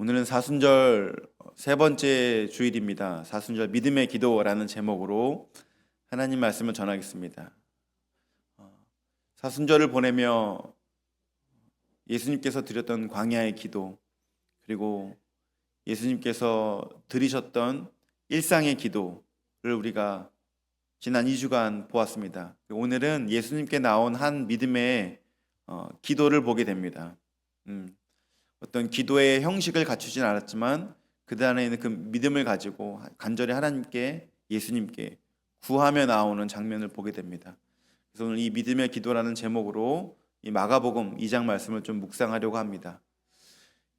오늘은 사순절 세 번째 주일입니다. 사순절 믿음의 기도라는 제목으로 하나님 말씀을 전하겠습니다. 사순절을 보내며 예수님께서 드렸던 광야의 기도, 그리고 예수님께서 드리셨던 일상의 기도를 우리가 지난 2주간 보았습니다. 오늘은 예수님께 나온 한 믿음의 기도를 보게 됩니다. 어떤 기도의 형식을 갖추진 않았지만 그 안에 있는 그 믿음을 가지고 간절히 하나님께, 예수님께 구하며 나오는 장면을 보게 됩니다. 그래서 오늘 이 믿음의 기도라는 제목으로 이 마가복음 2장 말씀을 좀 묵상하려고 합니다.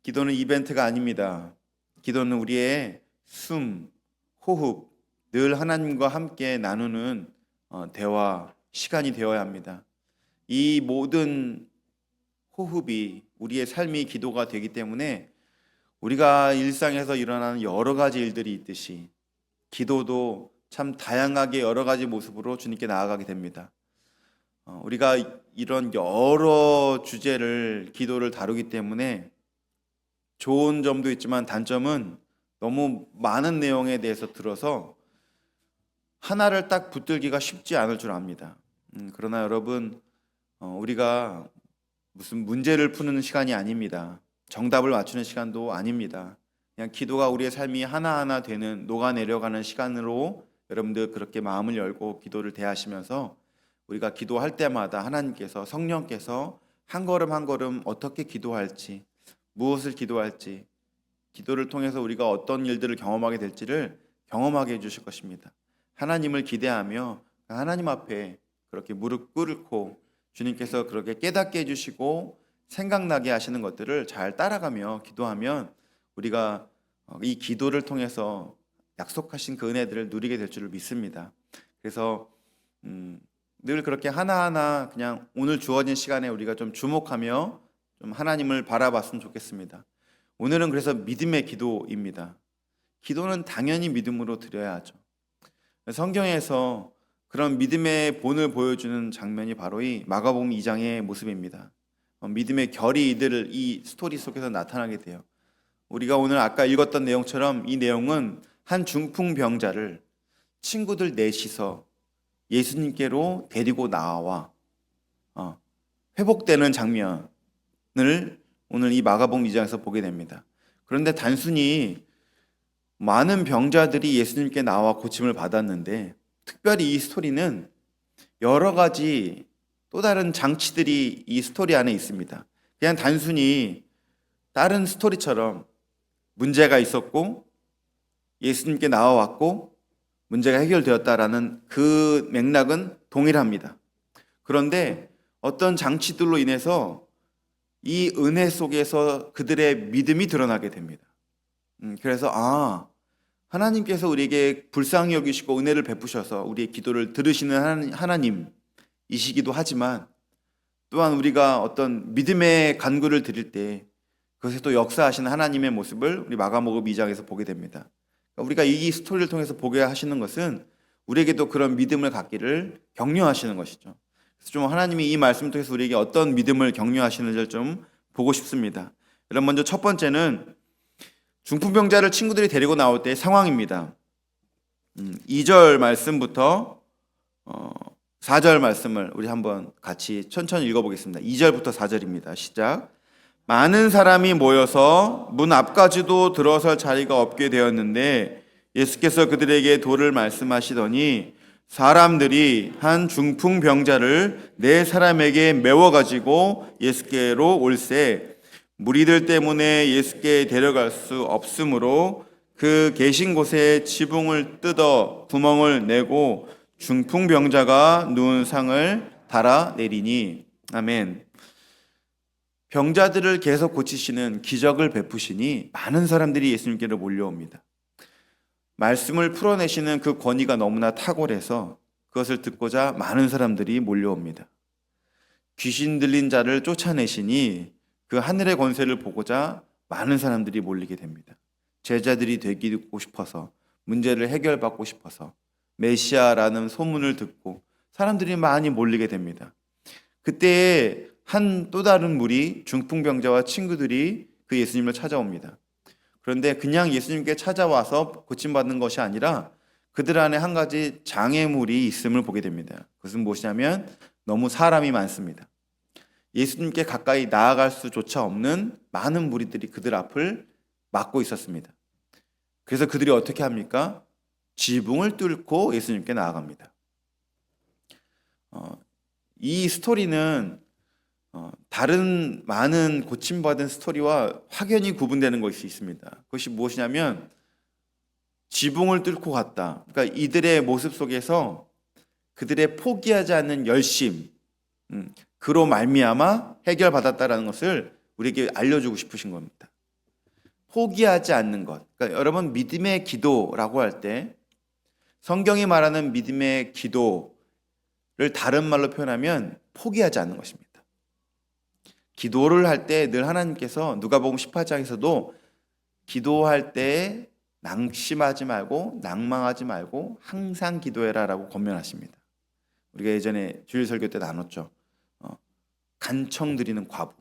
기도는 이벤트가 아닙니다. 기도는 우리의 숨, 호흡, 늘 하나님과 함께 나누는 대화, 시간이 되어야 합니다. 이 모든 호흡이 우리의 삶이 기도가 되기 때문에 우리가 일상에서 일어나는 여러 가지 일들이 있듯이 기도도 참 다양하게 여러 가지 모습으로 주님께 나아가게 됩니다. 우리가 이런 여러 주제를, 기도를 다루기 때문에 좋은 점도 있지만 단점은 너무 많은 내용에 대해서 들어서 하나를 딱 붙들기가 쉽지 않을 줄 압니다. 그러나 여러분, 우리가 무슨 문제를 푸는 시간이 아닙니다. 정답을 맞추는 시간도 아닙니다. 그냥 기도가 우리의 삶이 하나하나 되는, 녹아내려가는 시간으로 여러분들 그렇게 마음을 열고 기도를 대하시면서 우리가 기도할 때마다 하나님께서, 성령께서 한 걸음 한 걸음 어떻게 기도할지, 무엇을 기도할지, 기도를 통해서 우리가 어떤 일들을 경험하게 될지를 경험하게 해주실 것입니다. 하나님을 기대하며 하나님 앞에 그렇게 무릎 꿇고 주님께서 그렇게 깨닫게 해주시고 생각나게 하시는 것들을 잘 따라가며 기도하면 우리가 이 기도를 통해서 약속하신 그 은혜들을 누리게 될 줄을 믿습니다. 그래서 늘 그렇게 하나하나 그냥 오늘 주어진 시간에 우리가 좀 주목하며 좀 하나님을 바라봤으면 좋겠습니다. 오늘은 그래서 믿음의 기도입니다. 기도는 당연히 믿음으로 드려야 하죠. 성경에서 그런 믿음의 본을 보여주는 장면이 바로 이 마가복음 2장의 모습입니다. 믿음의 결이 이들을 이 스토리 속에서 나타나게 돼요. 우리가 오늘 아까 읽었던 내용처럼 이 내용은 한 중풍병자를 친구들 넷이서 예수님께로 데리고 나와 회복되는 장면을 오늘 이 마가복음 2장에서 보게 됩니다. 그런데 단순히 많은 병자들이 예수님께 나와 고침을 받았는데 특별히 이 스토리는 여러 가지 또 다른 장치들이 이 스토리 안에 있습니다. 그냥 단순히 다른 스토리처럼 문제가 있었고 예수님께 나와왔고 문제가 해결되었다라는 그 맥락은 동일합니다. 그런데 어떤 장치들로 인해서 이 은혜 속에서 그들의 믿음이 드러나게 됩니다. 그래서 하나님께서 우리에게 불쌍히 여기시고 은혜를 베푸셔서 우리의 기도를 들으시는 하나님이시기도 하지만 또한 우리가 어떤 믿음의 간구를 드릴 때 그것에 또 역사하시는 하나님의 모습을 우리 마가복음 2장에서 보게 됩니다. 우리가 이 스토리를 통해서 보게 하시는 것은 우리에게도 그런 믿음을 갖기를 격려하시는 것이죠. 그래서 좀 하나님이 이 말씀을 통해서 우리에게 어떤 믿음을 격려하시는지를 좀 보고 싶습니다. 그럼 먼저 첫 번째는 중풍병자를 친구들이 데리고 나올 때의 상황입니다. 2절 말씀부터 4절 말씀을 우리 한번 같이 천천히 읽어보겠습니다. 2절부터 4절입니다. 시작. 많은 사람이 모여서 문 앞까지도 들어설 자리가 없게 되었는데 예수께서 그들에게 도를 말씀하시더니 사람들이 한 중풍병자를 네 사람에게 메워가지고 예수께로 올세 무리들 때문에 예수께 데려갈 수 없으므로 그 계신 곳에 지붕을 뜯어 구멍을 내고 중풍병자가 누운 상을 달아내리니. 아멘. 병자들을 계속 고치시는 기적을 베푸시니 많은 사람들이 예수님께로 몰려옵니다. 말씀을 풀어내시는 그 권위가 너무나 탁월해서 그것을 듣고자 많은 사람들이 몰려옵니다. 귀신 들린 자를 쫓아내시니 그 하늘의 권세를 보고자 많은 사람들이 몰리게 됩니다. 제자들이 되고 싶어서, 문제를 해결받고 싶어서, 메시아라는 소문을 듣고 사람들이 많이 몰리게 됩니다. 그때 한 또 다른 무리 중풍병자와 친구들이 그 예수님을 찾아옵니다. 그런데 그냥 예수님께 찾아와서 고침받는 것이 아니라 그들 안에 한 가지 장애물이 있음을 보게 됩니다. 그것은 무엇이냐면 너무 사람이 많습니다. 예수님께 가까이 나아갈 수조차 없는 많은 무리들이 그들 앞을 막고 있었습니다. 그래서 그들이 어떻게 합니까? 지붕을 뚫고 예수님께 나아갑니다. 이 스토리는 다른 많은 고침받은 스토리와 확연히 구분되는 것이 있습니다. 그것이 무엇이냐면 지붕을 뚫고 갔다. 그러니까 이들의 모습 속에서 그들의 포기하지 않는 열심, 그로 말미암아 해결받았다라는 것을 우리에게 알려주고 싶으신 겁니다. 포기하지 않는 것. 그러니까 여러분 믿음의 기도라고 할 때 성경이 말하는 믿음의 기도를 다른 말로 표현하면 포기하지 않는 것입니다. 기도를 할 때 늘 하나님께서 누가복음 18장에서도 기도할 때 낙심하지 말고 낭망하지 말고 항상 기도해라라고 권면하십니다. 우리가 예전에 주일 설교 때 나눴죠. 간청 드리는 과부,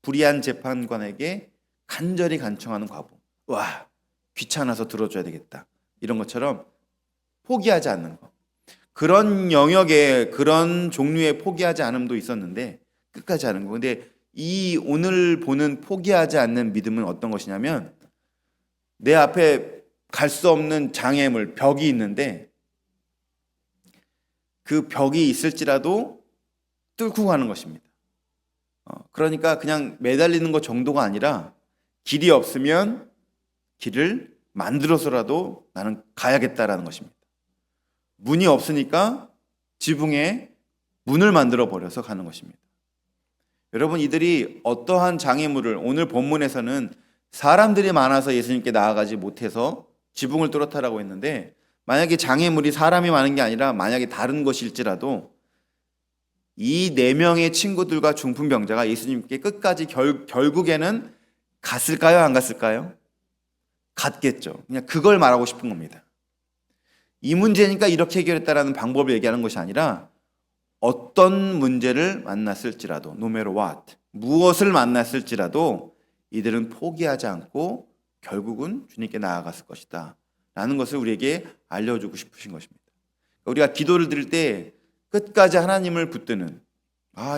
불의한 재판관에게 간절히 간청하는 과부. 와, 귀찮아서 들어줘야 되겠다. 이런 것처럼 포기하지 않는 것. 그런 영역에 그런 종류의 포기하지 않음도 있었는데 끝까지 하는 거. 근데 이 오늘 보는 포기하지 않는 믿음은 어떤 것이냐면 내 앞에 갈 수 없는 장애물, 벽이 있는데 그 벽이 있을지라도 뚫고 가는 것입니다. 그러니까 그냥 매달리는 것 정도가 아니라 길이 없으면 길을 만들어서라도 나는 가야겠다라는 것입니다. 문이 없으니까 지붕에 문을 만들어 버려서 가는 것입니다. 여러분 이들이 어떠한 장애물을 오늘 본문에서는 사람들이 많아서 예수님께 나아가지 못해서 지붕을 뚫었다라고 했는데 만약에 장애물이 사람이 많은 게 아니라 만약에 다른 것일지라도 이 4명의 친구들과 중풍병자가 예수님께 끝까지 결국에는 갔을까요? 안 갔을까요? 갔겠죠. 그냥 그걸 말하고 싶은 겁니다. 이 문제니까 이렇게 해결했다라는 방법을 얘기하는 것이 아니라 어떤 문제를 만났을지라도 no matter what, 무엇을 만났을지라도 이들은 포기하지 않고 결국은 주님께 나아갔을 것이다 라는 것을 우리에게 알려주고 싶으신 것입니다. 우리가 기도를 드릴 때 끝까지 하나님을 붙드는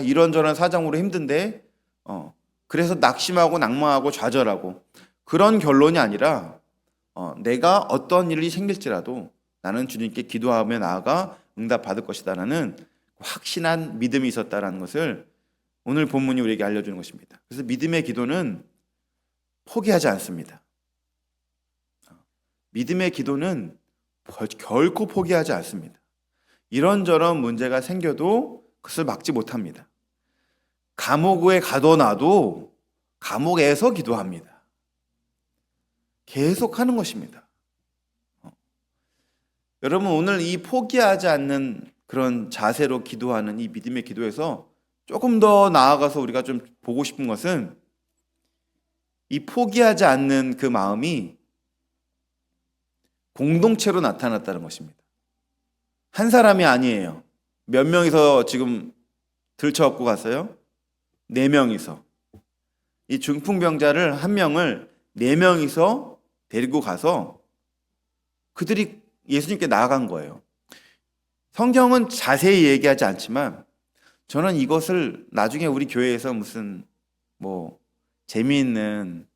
이런저런 사정으로 힘든데 그래서 낙심하고 낭망하고 좌절하고 그런 결론이 아니라 내가 어떤 일이 생길지라도 나는 주님께 기도하며 나아가 응답받을 것이다 라는 확신한 믿음이 있었다라는 것을 오늘 본문이 우리에게 알려주는 것입니다. 그래서 믿음의 기도는 포기하지 않습니다. 믿음의 기도는 결코 포기하지 않습니다. 이런저런 문제가 생겨도 그것을 막지 못합니다. 감옥에 가둬놔도 감옥에서 기도합니다. 계속 하는 것입니다. 여러분 오늘 이 포기하지 않는 그런 자세로 기도하는 이 믿음의 기도에서 조금 더 나아가서 우리가 좀 보고 싶은 것은 이 포기하지 않는 그 마음이 공동체로 나타났다는 것입니다. 한 사람이 아니에요. 몇 명이서 지금 들쳐업고 갔어요? 4명이서. 이 중풍병자를 한 명을 4명이서 데리고 가서 그들이 예수님께 나아간 거예요. 성경은 자세히 얘기하지 않지만 저는 이것을 나중에 우리 교회에서 무슨 재미있는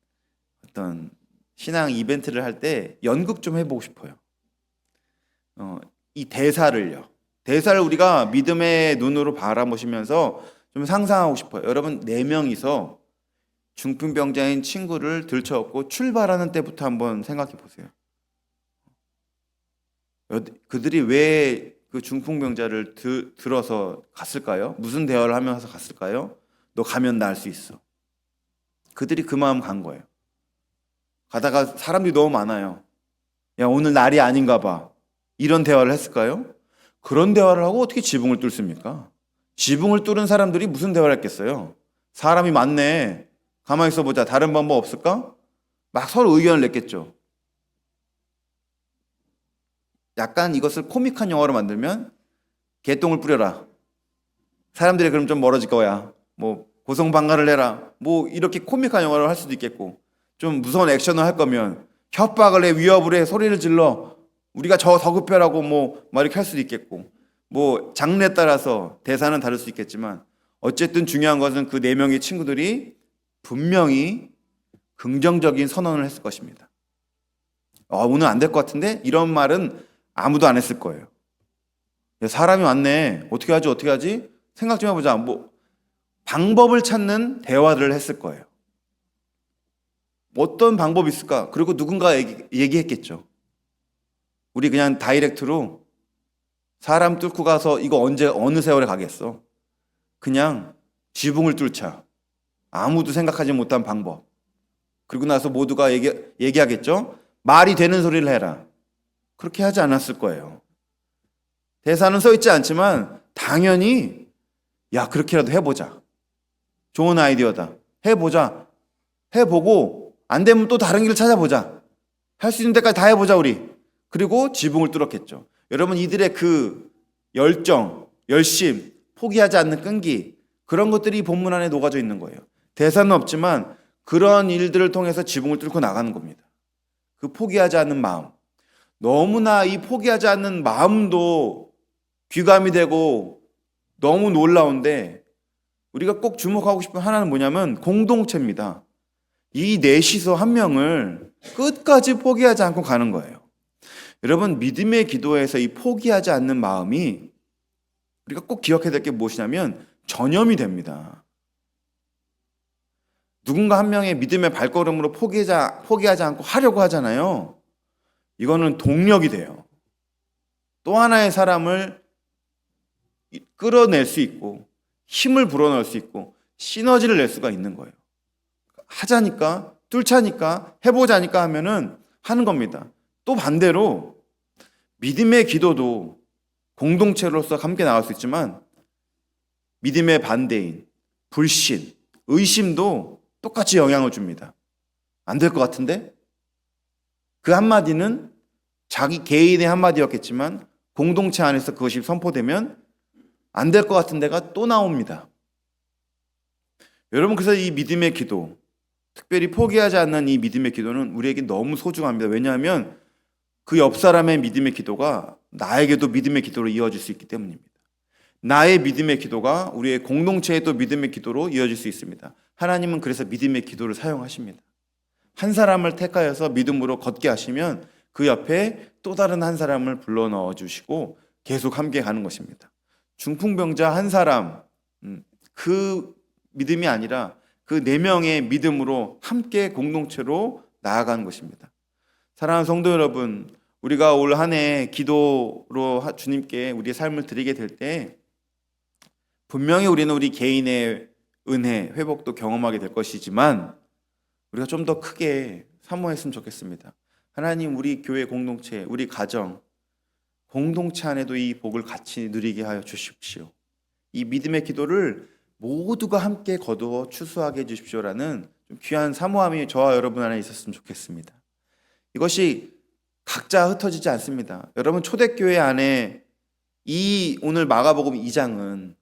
어떤 신앙 이벤트를 할 때 연극 좀 해보고 싶어요. 이 대사를 우리가 믿음의 눈으로 바라보시면서 좀 상상하고 싶어요. 여러분 4명이서 중풍병자인 친구를 들쳐업고 출발하는 때부터 한번 생각해 보세요. 그들이 왜 그 중풍병자를 들어서 갔을까요? 무슨 대화를 하면서 갔을까요? 너 가면 나 할 수 있어. 그들이 그 마음 간 거예요. 가다가 사람들이 너무 많아요. 야, 오늘 날이 아닌가 봐. 이런 대화를 했을까요? 그런 대화를 하고 어떻게 지붕을 뚫습니까? 지붕을 뚫은 사람들이 무슨 대화를 했겠어요? 사람이 많네. 가만히 있어보자. 다른 방법 없을까? 막 서로 의견을 냈겠죠. 약간 이것을 코믹한 영화로 만들면 개똥을 뿌려라. 사람들이 그럼 좀 멀어질 거야. 고성방가를 해라. 이렇게 코믹한 영화를 할 수도 있겠고 좀 무서운 액션을 할 거면 협박을 해, 위협을 해, 소리를 질러, 우리가 저 서급해라고 막 이렇게 할 수도 있겠고, 장르에 따라서 대사는 다를 수 있겠지만 어쨌든 중요한 것은 그 네 명의 친구들이 분명히 긍정적인 선언을 했을 것입니다. 오늘 안 될 것 같은데? 이런 말은 아무도 안 했을 거예요. 사람이 왔네. 어떻게 하지? 어떻게 하지? 생각 좀 해보자. 방법을 찾는 대화를 했을 거예요. 어떤 방법이 있을까? 그리고 누군가 얘기했겠죠. 우리 그냥 다이렉트로 사람 뚫고 가서 이거 언제 어느 세월에 가겠어? 그냥 지붕을 뚫자. 아무도 생각하지 못한 방법. 그리고 나서 모두가 얘기하겠죠. 말이 되는 소리를 해라. 그렇게 하지 않았을 거예요. 대사는 써 있지 않지만 당연히 야, 그렇게라도 해보자. 좋은 아이디어다. 해보자. 해보고 안 되면 또 다른 길을 찾아보자. 할 수 있는 데까지 다 해보자 우리. 그리고 지붕을 뚫었겠죠. 여러분, 이들의 그 열정, 열심, 포기하지 않는 끈기, 그런 것들이 본문 안에 녹아져 있는 거예요. 대사는 없지만 그런 일들을 통해서 지붕을 뚫고 나가는 겁니다. 그 포기하지 않는 마음. 너무나 이 포기하지 않는 마음도 귀감이 되고 너무 놀라운데, 우리가 꼭 주목하고 싶은 하나는 뭐냐면 공동체입니다. 이 넷이서 한 명을 끝까지 포기하지 않고 가는 거예요. 여러분, 믿음의 기도에서 이 포기하지 않는 마음이 우리가 꼭 기억해야 될 게 무엇이냐면 전염이 됩니다. 누군가 한 명의 믿음의 발걸음으로 포기하지 않고 하려고 하잖아요. 이거는 동력이 돼요. 또 하나의 사람을 끌어낼 수 있고 힘을 불어넣을 수 있고 시너지를 낼 수가 있는 거예요. 하자니까, 뚫자니까, 해보자니까 하면은 하는 겁니다. 또 반대로 믿음의 기도도 공동체로서 함께 나갈 수 있지만 믿음의 반대인 불신, 의심도 똑같이 영향을 줍니다. 안 될 것 같은데? 그 한마디는 자기 개인의 한마디였겠지만 공동체 안에서 그것이 선포되면 안 될 것 같은 데가 또 나옵니다. 여러분, 그래서 이 믿음의 기도, 특별히 포기하지 않는 이 믿음의 기도는 우리에게 너무 소중합니다. 왜냐하면 그 옆 사람의 믿음의 기도가 나에게도 믿음의 기도로 이어질 수 있기 때문입니다. 나의 믿음의 기도가 우리의 공동체의 또 믿음의 기도로 이어질 수 있습니다. 하나님은 그래서 믿음의 기도를 사용하십니다. 한 사람을 택하여서 믿음으로 걷게 하시면 그 옆에 또 다른 한 사람을 불러 넣어 주시고 계속 함께 가는 것입니다. 중풍병자 한 사람, 그 믿음이 아니라 그 네 명의 믿음으로 함께 공동체로 나아가는 것입니다. 사랑하는 성도 여러분, 우리가 올 한 해 기도로 주님께 우리의 삶을 드리게 될 때 분명히 우리는 우리 개인의 은혜, 회복도 경험하게 될 것이지만 우리가 좀 더 크게 사모했으면 좋겠습니다. 하나님, 우리 교회 공동체, 우리 가정, 공동체 안에도 이 복을 같이 누리게 하여 주십시오. 이 믿음의 기도를 모두가 함께 거두어 추수하게 해주십시오라는 좀 귀한 사모함이 저와 여러분 안에 있었으면 좋겠습니다. 이것이 각자 흩어지지 않습니다. 여러분, 초대교회 안에 이 오늘 마가복음 2장은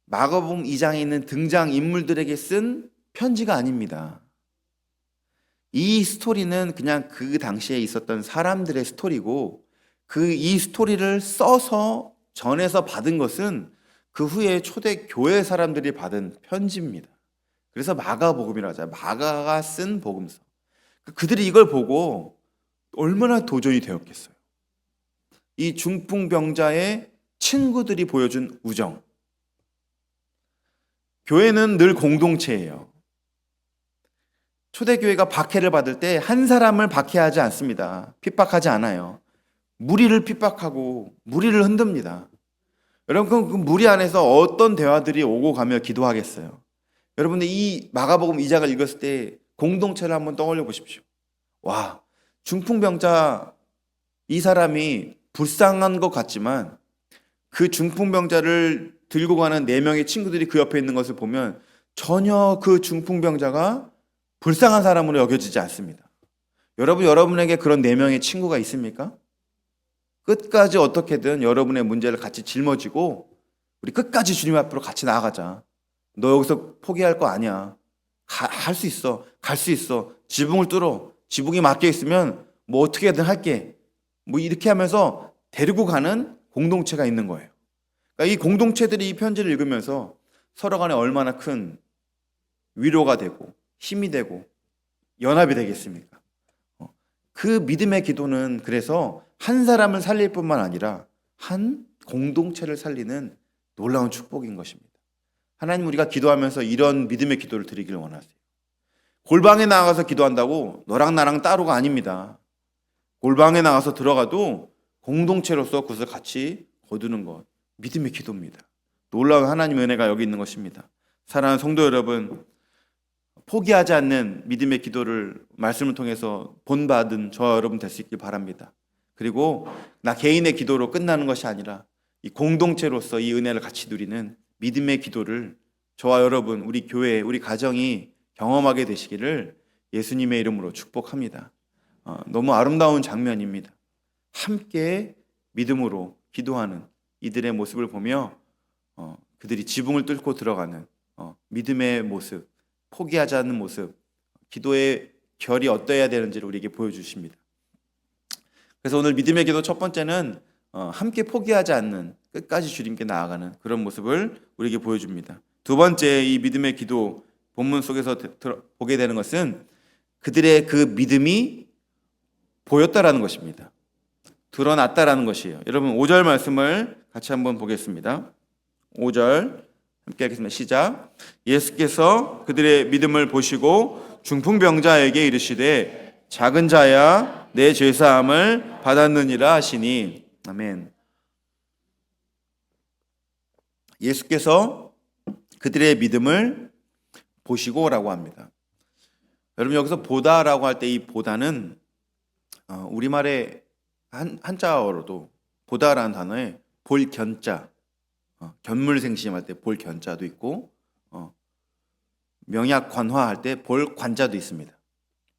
마가복음 2장에 있는 등장인물들에게 쓴 편지가 아닙니다. 이 스토리는 그냥 그 당시에 있었던 사람들의 스토리고, 이 스토리를 써서 전해서 받은 것은 그 후에 초대교회 사람들이 받은 편지입니다. 그래서 마가복음이라고 하죠. 마가가 쓴 복음서. 그들이 이걸 보고 얼마나 도전이 되었겠어요. 이 중풍병자의 친구들이 보여준 우정. 교회는 늘 공동체예요. 초대교회가 박해를 받을 때 한 사람을 박해하지 않습니다. 핍박하지 않아요. 무리를 핍박하고 무리를 흔듭니다. 여러분, 그 무리 안에서 어떤 대화들이 오고 가며 기도하겠어요. 여러분들, 이 마가복음 2장을 읽었을 때 공동체를 한번 떠올려 보십시오. 와, 중풍병자 이 사람이 불쌍한 것 같지만 그 중풍병자를 들고 가는 네 명의 친구들이 그 옆에 있는 것을 보면 전혀 그 중풍병자가 불쌍한 사람으로 여겨지지 않습니다. 여러분에게 그런 네 명의 친구가 있습니까? 끝까지 어떻게든 여러분의 문제를 같이 짊어지고 우리 끝까지 주님 앞으로 같이 나아가자. 너 여기서 포기할 거 아니야. 할 수 있어. 갈 수 있어. 지붕을 뚫어. 지붕이 막혀 있으면 뭐 어떻게든 할게. 뭐 이렇게 하면서 데리고 가는 공동체가 있는 거예요. 그러니까 이 공동체들이 이 편지를 읽으면서 서로 간에 얼마나 큰 위로가 되고 힘이 되고 연합이 되겠습니까? 그 믿음의 기도는 그래서 한 사람을 살릴 뿐만 아니라 한 공동체를 살리는 놀라운 축복인 것입니다. 하나님, 우리가 기도하면서 이런 믿음의 기도를 드리길 원하세요. 골방에 나가서 기도한다고 너랑 나랑 따로가 아닙니다. 골방에 나가서 들어가도 공동체로서 그것을 같이 거두는 것, 믿음의 기도입니다. 놀라운 하나님의 은혜가 여기 있는 것입니다. 사랑하는 성도 여러분, 포기하지 않는 믿음의 기도를 말씀을 통해서 본받은 저와 여러분 될 수 있길 바랍니다. 그리고 나 개인의 기도로 끝나는 것이 아니라 이 공동체로서 이 은혜를 같이 누리는 믿음의 기도를 저와 여러분, 우리 교회, 우리 가정이 경험하게 되시기를 예수님의 이름으로 축복합니다. 너무 아름다운 장면입니다. 함께 믿음으로 기도하는 이들의 모습을 보며 그들이 지붕을 뚫고 들어가는 믿음의 모습, 포기하지 않는 모습, 기도의 결이 어떠해야 되는지를 우리에게 보여주십니다. 그래서 오늘 믿음의 기도 첫 번째는 함께 포기하지 않는, 끝까지 주님께 나아가는 그런 모습을 우리에게 보여줍니다. 두 번째, 이 믿음의 기도 본문 속에서 보게 되는 것은 그들의 그 믿음이 보였다라는 것입니다. 드러났다라는 것이에요. 여러분 5절 말씀을 같이 한번 보겠습니다. 5절 함께 하겠습니다. 시작. 예수께서 그들의 믿음을 보시고 중풍병자에게 이르시되 작은 자야 내 죄사함을 받았느니라 하시니. 아멘. 예수께서 그들의 믿음을 보시고라고 합니다. 여러분 여기서 보다라고 할 때 이 보다는 우리말의 한자어로도 보다라는 단어에 볼 견자, 견물생심할 때 볼 견자도 있고 명약 관화할 때 볼 관자도 있습니다.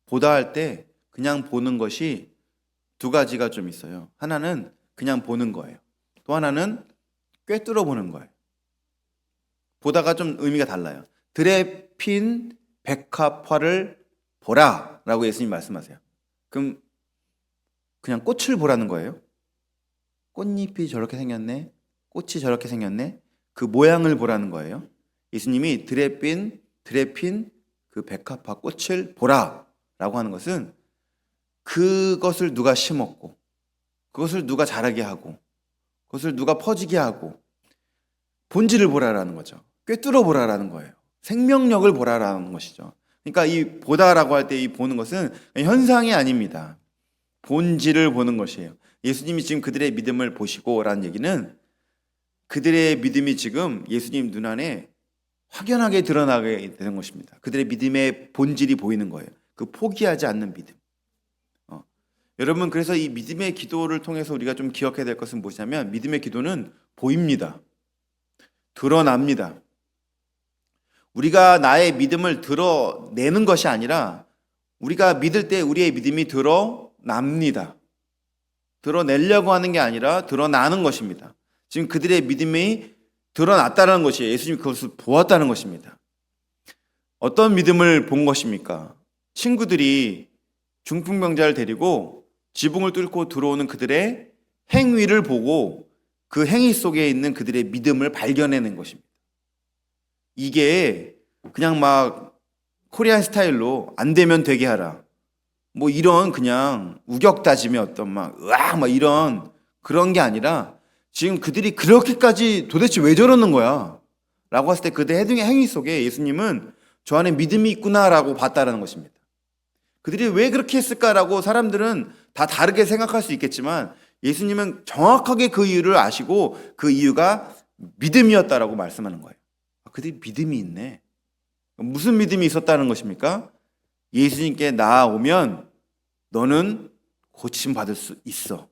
보다 할 때 그냥 보는 것이 두 가지가 좀 있어요. 하나는 그냥 보는 거예요. 또 하나는 꿰뚫어 보는 거예요. 보다가 좀 의미가 달라요. 들에 핀 백합화를 보라 라고 예수님 말씀하세요. 그럼 그냥 꽃을 보라는 거예요? 꽃잎이 저렇게 생겼네, 꽃이 저렇게 생겼네, 그 모양을 보라는 거예요. 예수님이 들에 핀 그 백합화 꽃을 보라 라고 하는 것은 그것을 누가 심었고 그것을 누가 자라게 하고 그것을 누가 퍼지게 하고 본질을 보라라는 거죠. 꿰뚫어 보라라는 거예요. 생명력을 보라라는 것이죠. 그러니까 이 보다라고 할 때 이 보는 것은 현상이 아닙니다. 본질을 보는 것이에요. 예수님이 지금 그들의 믿음을 보시고라는 얘기는 그들의 믿음이 지금 예수님 눈안에 확연하게 드러나게 되는 것입니다. 그들의 믿음의 본질이 보이는 거예요. 그 포기하지 않는 믿음. 여러분, 그래서 이 믿음의 기도를 통해서 우리가 좀 기억해야 될 것은 무엇이냐면 믿음의 기도는 보입니다. 드러납니다. 우리가 나의 믿음을 드러내는 것이 아니라 우리가 믿을 때 우리의 믿음이 드러납니다. 드러내려고 하는 게 아니라 드러나는 것입니다. 지금 그들의 믿음이 드러났다는 것이에요. 예수님이 그것을 보았다는 것입니다. 어떤 믿음을 본 것입니까? 친구들이 중풍병자를 데리고 지붕을 뚫고 들어오는 그들의 행위를 보고 그 행위 속에 있는 그들의 믿음을 발견해낸 것입니다. 이게 그냥 막 코리안 스타일로 안 되면 되게 하라, 뭐 이런 그냥 우격다짐의 어떤 막 으악 막 이런 그런 게 아니라 지금 그들이 그렇게까지 도대체 왜 저러는 거야 라고 했을 때 그들의 행위 속에 예수님은 저 안에 믿음이 있구나라고 봤다라는 것입니다. 그들이 왜 그렇게 했을까라고 사람들은 다 다르게 생각할 수 있겠지만 예수님은 정확하게 그 이유를 아시고 그 이유가 믿음이었다라고 말씀하는 거예요. 그들이 믿음이 있네. 무슨 믿음이 있었다는 것입니까? 예수님께 나아오면 너는 고침받을 수 있어.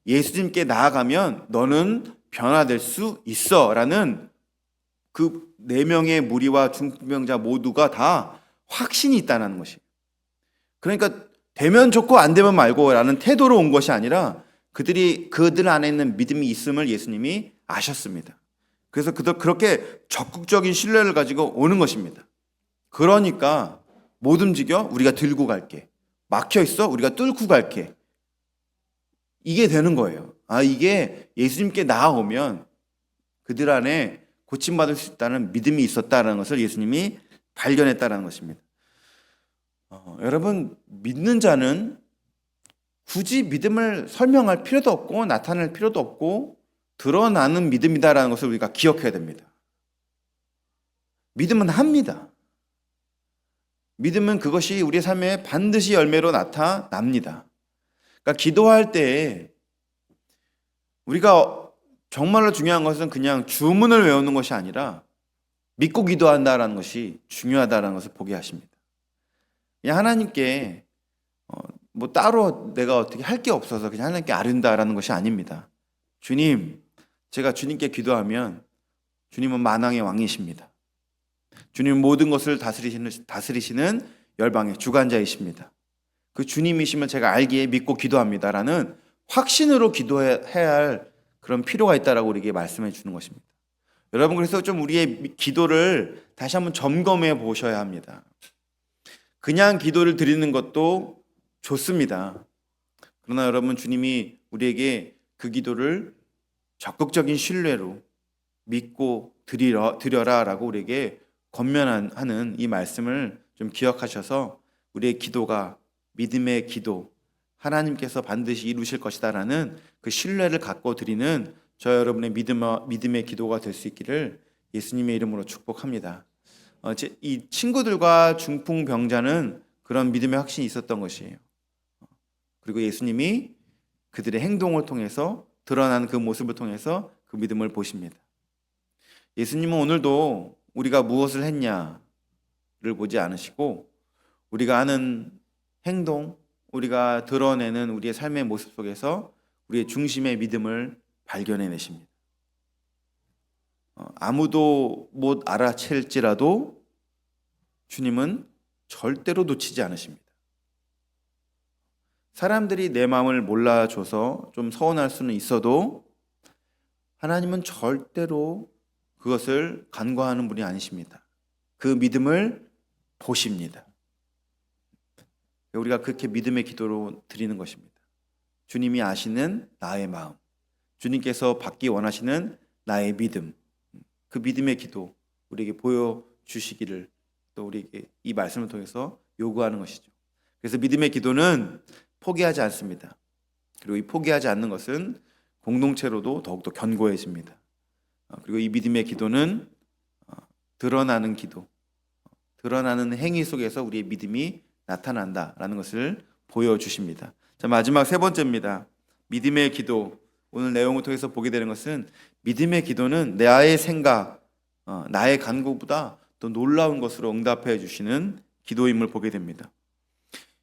예수님께 나아가면 너는 변화될 수 있어 라는 그 4명의 무리와 중풍병자 모두가 다 확신이 있다는 것이에요. 그러니까 되면 좋고 안 되면 말고 라는 태도로 온 것이 아니라 그들 안에 있는 믿음이 있음을 예수님이 아셨습니다. 그래서 그렇게 적극적인 신뢰를 가지고 오는 것입니다. 그러니까 못 움직여? 우리가 들고 갈게. 막혀 있어? 우리가 뚫고 갈게. 이게 되는 거예요. 이게 예수님께 나아오면 그들 안에 고침받을 수 있다는 믿음이 있었다는 것을 예수님이 발견했다는 것입니다. 여러분, 믿는 자는 굳이 믿음을 설명할 필요도 없고 나타낼 필요도 없고 드러나는 믿음이다라는 것을 우리가 기억해야 됩니다. 믿음은 합니다. 믿음은 그것이 우리의 삶에 반드시 열매로 나타납니다. 그러니까 기도할 때 우리가 정말로 중요한 것은 그냥 주문을 외우는 것이 아니라 믿고 기도한다라는 것이 중요하다는 것을 보게 하십니다. 그냥 하나님께 뭐 따로 내가 어떻게 할 게 없어서 그냥 하나님께 아른다라는 것이 아닙니다. 주님, 제가 주님께 기도하면 주님은 만왕의 왕이십니다. 주님은 모든 것을 다스리시는 열방의 주관자이십니다. 그 주님이시면 제가 알기에 믿고 기도합니다라는 확신으로 기도해야 할 그런 필요가 있다라고 우리에게 말씀해 주는 것입니다. 여러분, 그래서 좀 우리의 기도를 다시 한번 점검해 보셔야 합니다. 그냥 기도를 드리는 것도 좋습니다. 그러나 여러분, 주님이 우리에게 그 기도를 적극적인 신뢰로 믿고 드려라라고 우리에게 권면하는 이 말씀을 좀 기억하셔서 우리의 기도가 믿음의 기도, 하나님께서 반드시 이루실 것이다라는 그 신뢰를 갖고 드리는 저 여러분의 믿음의 기도가 될 수 있기를 예수님의 이름으로 축복합니다. 이 친구들과 중풍병자는 그런 믿음의 확신이 있었던 것이에요. 그리고 예수님이 그들의 행동을 통해서 드러나는 그 모습을 통해서 그 믿음을 보십니다. 예수님은 오늘도 우리가 무엇을 했냐를 보지 않으시고 우리가 하는 행동, 우리가 드러내는 우리의 삶의 모습 속에서 우리의 중심의 믿음을 발견해내십니다. 아무도 못 알아챌지라도 주님은 절대로 놓치지 않으십니다. 사람들이 내 마음을 몰라줘서 좀 서운할 수는 있어도 하나님은 절대로 그것을 간과하는 분이 아니십니다. 그 믿음을 보십니다. 우리가 그렇게 믿음의 기도로 드리는 것입니다. 주님이 아시는 나의 마음, 주님께서 받기 원하시는 나의 믿음, 그 믿음의 기도 우리에게 보여주시기를 또 우리에게 이 말씀을 통해서 요구하는 것이죠. 그래서 믿음의 기도는 포기하지 않습니다. 그리고 이 포기하지 않는 것은 공동체로도 더욱더 견고해집니다. 그리고 이 믿음의 기도는 드러나는 기도, 드러나는 행위 속에서 우리의 믿음이 나타난다라는 것을 보여주십니다. 자, 마지막 세 번째입니다. 믿음의 기도. 오늘 내용을 통해서 보게 되는 것은 믿음의 기도는 나의 생각, 나의 간구보다 더 놀라운 것으로 응답해 주시는 기도임을 보게 됩니다.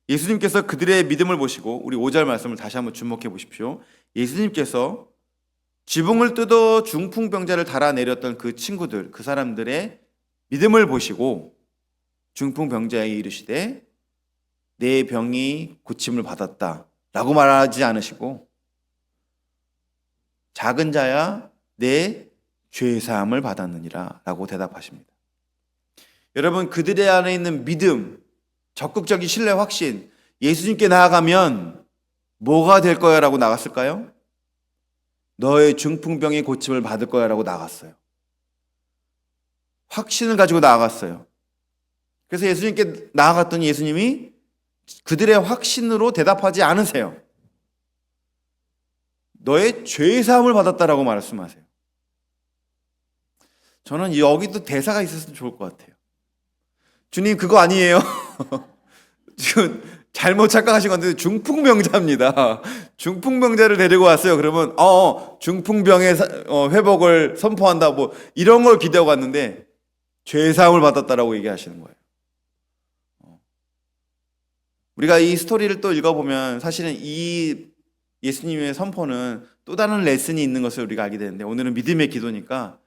예수님께서 그들의 믿음을 보시고 우리 5절 말씀을 다시 한번 주목해 보십시오. 예수님께서 지붕을 뜯어 중풍병자를 달아내렸던 그 친구들, 그 사람들의 믿음을 보시고 중풍병자에게 이르시되 내 병이 고침을 받았다 라고 말하지 않으시고 작은 자야 내 죄사함을 받았느니라 라고 대답하십니다. 여러분, 그들의 안에 있는 믿음, 적극적인 신뢰 확신, 예수님께 나아가면 뭐가 될 거야 라고 나갔을까요? 너의 중풍병의 고침을 받을 거야 라고 나갔어요. 확신을 가지고 나아갔어요. 그래서 예수님께 나아갔더니 예수님이 그들의 확신으로 대답하지 않으세요. 너의 죄사함을 받았다라고 말씀하세요. 저는 여기도 대사가 있었으면 좋을 것 같아요. 주님, 그거 아니에요. 지금 잘못 착각하신 건데 중풍병자입니다. 중풍병자를 데리고 왔어요. 그러면 중풍병의 회복을 선포한다 뭐 이런 걸 기대하고 왔는데 죄사함을 받았다라고 얘기하시는 거예요. 우리가 이 스토리를 또 읽어보면 사실은 이 예수님의 선포는 또 다른 레슨이 있는 것을 우리가 알게 되는데 오늘은 믿음의 기도니까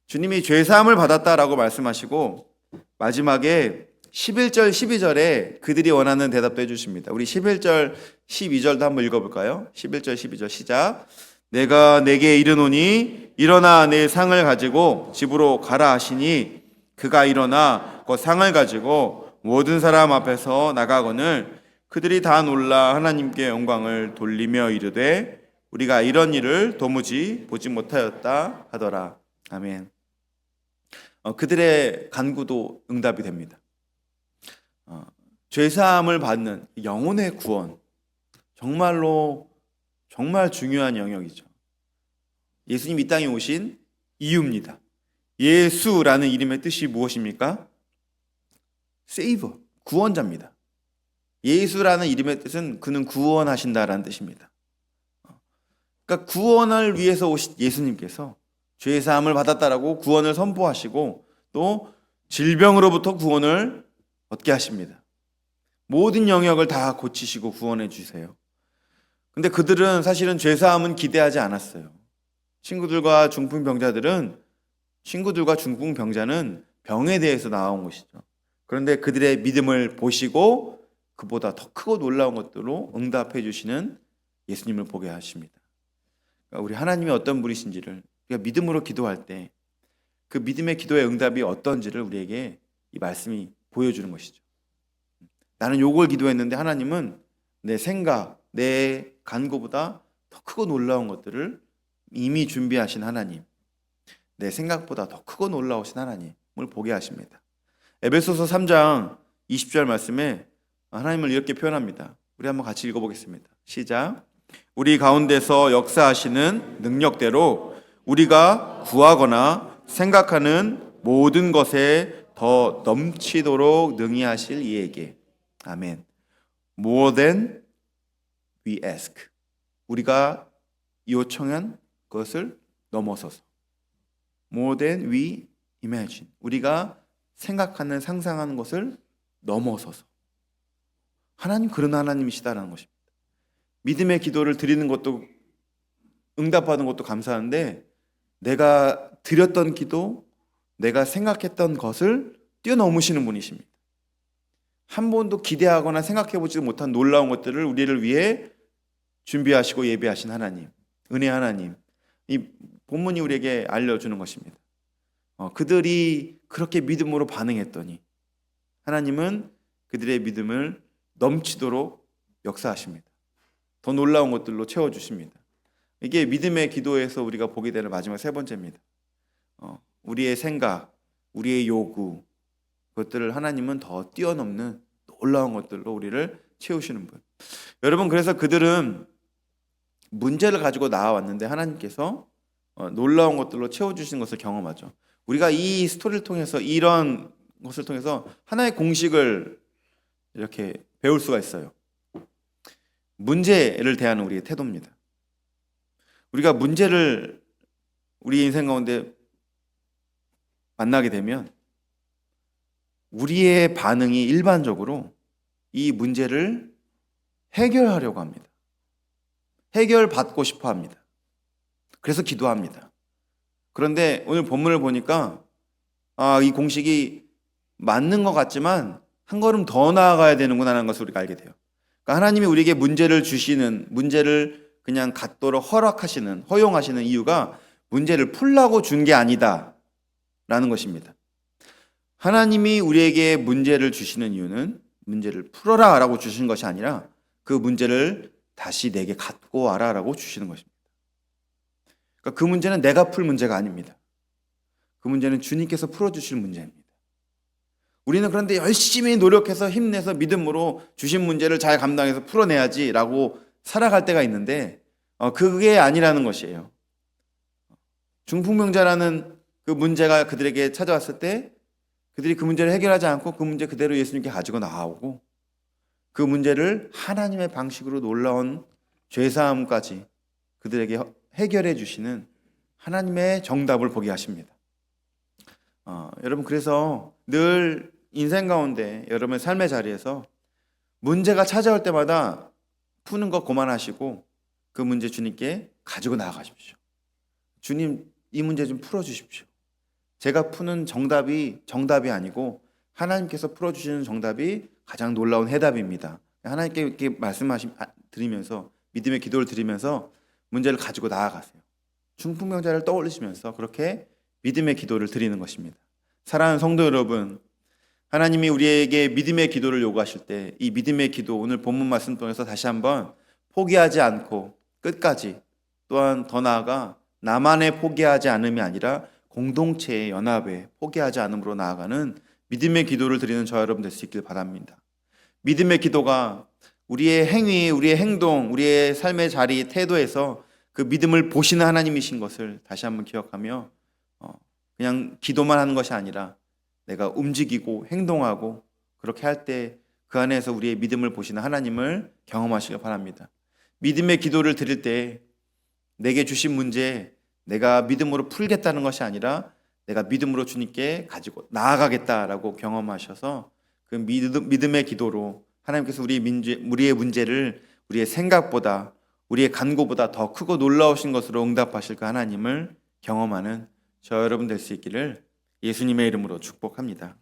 주님이 죄사함을 받았다라고 말씀하시고 마지막에 11절 12절에 그들이 원하는 대답도 해주십니다. 우리 11절 12절도 한번 읽어볼까요? 11절 12절 시작. 내가 내게 이르노니 일어나 내 상을 가지고 집으로 가라 하시니 그가 일어나 곧 상을 가지고 모든 사람 앞에서 나가거늘 그들이 다 놀라 하나님께 영광을 돌리며 이르되 우리가 이런 일을 도무지 보지 못하였다 하더라. 아멘. 그들의 간구도 응답이 됩니다. 죄사함을 받는 영혼의 구원, 정말로 정말 중요한 영역이죠. 예수님 이 땅에 오신 이유입니다. 예수라는 이름의 뜻이 무엇입니까? 세이버, 구원자입니다. 예수라는 이름의 뜻은 그는 구원하신다라는 뜻입니다. 그러니까 구원을 위해서 오신 예수님께서 죄사함을 받았다라고 구원을 선포하시고 또 질병으로부터 구원을 얻게 하십니다. 모든 영역을 다 고치시고 구원해 주세요. 근데 그들은 사실은 죄사함은 기대하지 않았어요. 친구들과 중풍병자는 병에 대해서 나온 것이죠. 그런데 그들의 믿음을 보시고 그보다 더 크고 놀라운 것들로 응답해 주시는 예수님을 보게 하십니다. 그러니까 우리 하나님이 어떤 분이신지를 우리가 믿음으로 기도할 때 그 믿음의 기도의 응답이 어떤지를 우리에게 이 말씀이 보여주는 것이죠. 나는 요걸 기도했는데 하나님은 내 생각, 내 간구보다 더 크고 놀라운 것들을 이미 준비하신 하나님, 내 생각보다 더 크고 놀라우신 하나님을 보게 하십니다. 에베소서 3장 20절 말씀에 하나님을 이렇게 표현합니다. 우리 한번 같이 읽어보겠습니다. 시작. 우리 가운데서 역사하시는 능력대로 우리가 구하거나 생각하는 모든 것에 더 넘치도록 능히 하실 이에게. 아멘. More than we ask. 우리가 요청한 것을 넘어서서. More than we imagine. 우리가 생각하는, 상상하는 것을 넘어서서. 하나님 그런 하나님이시다라는 것입니다. 믿음의 기도를 드리는 것도 응답받는 것도 감사한데 내가 드렸던 기도, 내가 생각했던 것을 뛰어넘으시는 분이십니다. 한 번도 기대하거나 생각해보지도 못한 놀라운 것들을 우리를 위해 준비하시고 예비하신 하나님, 은혜 하나님. 이 본문이 우리에게 알려주는 것입니다. 그들이 그렇게 믿음으로 반응했더니 하나님은 그들의 믿음을 넘치도록 역사하십니다. 더 놀라운 것들로 채워주십니다. 이게 믿음의 기도에서 우리가 보게 되는 마지막 세 번째입니다. 우리의 생각, 우리의 요구, 그것들을 하나님은 더 뛰어넘는 놀라운 것들로 우리를 채우시는 분. 여러분, 그래서 그들은 문제를 가지고 나와왔는데 하나님께서 놀라운 것들로 채워주시는 것을 경험하죠. 우리가 이 스토리를 통해서, 이런 것을 통해서 하나의 공식을 이렇게 배울 수가 있어요. 문제를 대하는 우리의 태도입니다. 우리가 문제를 우리 인생 가운데 만나게 되면 우리의 반응이 일반적으로 이 문제를 해결하려고 합니다. 해결받고 싶어 합니다. 그래서 기도합니다. 그런데 오늘 본문을 보니까 이 공식이 맞는 것 같지만 한 걸음 더 나아가야 되는구나 하는 것을 우리가 알게 돼요. 그러니까 하나님이 우리에게 문제를 주시는, 문제를 그냥 갖도록 허용하시는 이유가 문제를 풀라고 준 게 아니다 라는 것입니다. 하나님이 우리에게 문제를 주시는 이유는 문제를 풀어라 라고 주신 것이 아니라 그 문제를 다시 내게 갖고 와라 라고 주시는 것입니다. 그러니까 그 문제는 내가 풀 문제가 아닙니다. 그 문제는 주님께서 풀어주실 문제입니다. 우리는 그런데 열심히 노력해서 힘내서 믿음으로 주신 문제를 잘 감당해서 풀어내야지 라고 살아갈 때가 있는데 그게 아니라는 것이에요. 중풍병자라는 그 문제가 그들에게 찾아왔을 때 그들이 그 문제를 해결하지 않고 그 문제 그대로 예수님께 가지고 나오고 그 문제를 하나님의 방식으로 놀라운 죄사함까지 그들에게 해결해 주시는 하나님의 정답을 보게 하십니다. 여러분, 그래서 늘 인생 가운데 여러분의 삶의 자리에서 문제가 찾아올 때마다 푸는 거 그만하시고 그 문제 주님께 가지고 나아가십시오. 주님, 이 문제 좀 풀어주십시오. 제가 푸는 정답이 아니고 하나님께서 풀어주시는 정답이 가장 놀라운 해답입니다. 하나님께 이렇게 드리면서 믿음의 기도를 드리면서 문제를 가지고 나아가세요. 중풍병자를 떠올리시면서 그렇게 믿음의 기도를 드리는 것입니다. 사랑하는 성도 여러분, 하나님이 우리에게 믿음의 기도를 요구하실 때 이 믿음의 기도, 오늘 본문 말씀 통해서 다시 한번 포기하지 않고 끝까지, 또한 더 나아가 나만의 포기하지 않음이 아니라 공동체의 연합에 포기하지 않음으로 나아가는 믿음의 기도를 드리는 저 여러분 될 수 있길 바랍니다. 믿음의 기도가 우리의 행위, 우리의 행동, 우리의 삶의 자리, 태도에서 그 믿음을 보시는 하나님이신 것을 다시 한번 기억하며 그냥 기도만 하는 것이 아니라 내가 움직이고 행동하고 그렇게 할 때 그 안에서 우리의 믿음을 보시는 하나님을 경험하시길 바랍니다. 믿음의 기도를 드릴 때 내게 주신 문제 내가 믿음으로 풀겠다는 것이 아니라 내가 믿음으로 주님께 가지고 나아가겠다라고 경험하셔서 그 믿음의 기도로 하나님께서 우리의 문제를 우리의 생각보다, 우리의 간구보다 더 크고 놀라우신 것으로 응답하실 그 하나님을 경험하는 저 여러분 될 수 있기를 예수님의 이름으로 축복합니다.